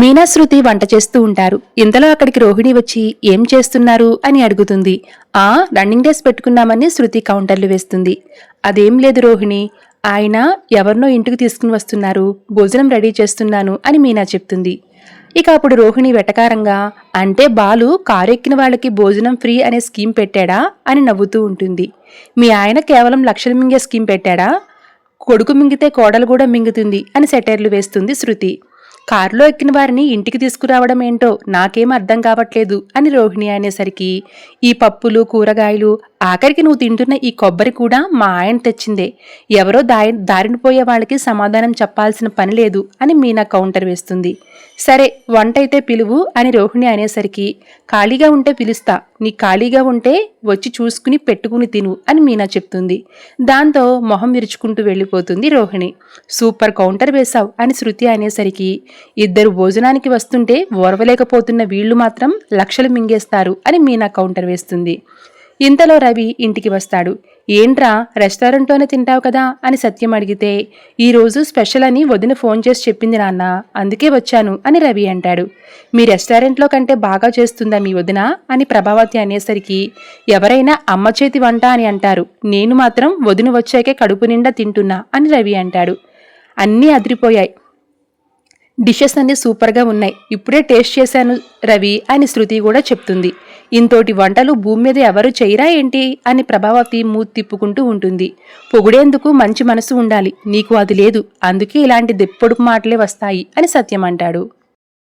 మీనా శృతి వంట చేస్తూ ఉంటారు. ఇంతలో అక్కడికి రోహిణి వచ్చి ఏం చేస్తున్నారు అని అడుగుతుంది. రన్నింగ్ రేస్ పెట్టుకున్నామని శృతి కౌంటర్లు వేస్తుంది. అదేం లేదు రోహిణి, ఆయన ఎవరినో ఇంటికి తీసుకుని వస్తున్నారు, భోజనం రెడీ చేస్తున్నాను అని మీనా చెప్తుంది. ఇక అప్పుడు రోహిణి వెటకారంగా, అంటే బాలు కారు ఎక్కిన వాళ్ళకి భోజనం ఫ్రీ అనే స్కీమ్ పెట్టాడా అని నవ్వుతూ ఉంటుంది. మీ ఆయన కేవలం లక్షలు మింగే స్కీమ్ పెట్టాడా? కొడుకు మింగితే కోడలు కూడా మింగుతుంది అని సెటైర్లు వేస్తుంది శృతి. కారులో ఎక్కిన వారిని ఇంటికి తీసుకురావడం ఏంటో నాకేం అర్థం కావట్లేదు అని రోహిణి అనేసరికి, ఈ పప్పులు కూరగాయలు ఆఖరికి నువ్వు తింటున్న ఈ కొబ్బరి కూడా మా ఆయన తెచ్చిందే, ఎవరో దారిన పోయే వాళ్ళకి సమాధానం చెప్పాల్సిన పని లేదు అని మీనా కౌంటర్ వేస్తుంది. సరే వంట అయితే పిలువు అని రోహిణి అనేసరికి, ఖాళీగా ఉంటే పిలుస్తా, నీ ఖాళీగా ఉంటే వచ్చి చూసుకుని పెట్టుకుని తిను అని మీనా చెప్తుంది. దాంతో మొహం విరుచుకుంటూ వెళ్ళిపోతుంది రోహిణి. సూపర్ కౌంటర్ వేశావు అని శృతి అనేసరికి, ఇద్దరు భోజనానికి వస్తుంటే ఓర్వలేకపోతున్న వీళ్లు మాత్రం లక్షలు మింగేస్తారు అని మీనా కౌంటర్ వేస్తుంది. ఇంతలో రవి ఇంటికి వస్తాడు. ఏంట్రా రెస్టారెంట్లోనే తింటావు కదా అని సత్యం అడిగితే, ఈరోజు స్పెషల్ అని వదిన ఫోన్ చేసి చెప్పింది నాన్న, అందుకే వచ్చాను అని రవి అంటాడు. మీ రెస్టారెంట్లో కంటే బాగా చేస్తుందా మీ వదిన అని ప్రభావతి అనేసరికి, ఎవరైనా అమ్మ చేతి వంట అని అంటారు, నేను మాత్రం వదిన వచ్చాకే కడుపు నిండా తింటున్నా అని రవి అంటాడు. అన్నీ అదిరిపోయాయి, డిషెస్ అన్నీ సూపర్గా ఉన్నాయి, ఇప్పుడే టేస్ట్ చేశాను రవి అని శృతి కూడా చెప్తుంది. ఇంతోటి వంటలు భూమి మీద ఎవరు చేయరా ఏంటి అని ప్రభావతి మూతి తిప్పుకుంటూ ఉంటుంది. పొగుడేందుకు మంచి మనసు ఉండాలి, నీకు అది లేదు, అందుకే ఇలాంటి దెప్పొడుపు మాటలే వస్తాయి అని సత్యం అంటాడు.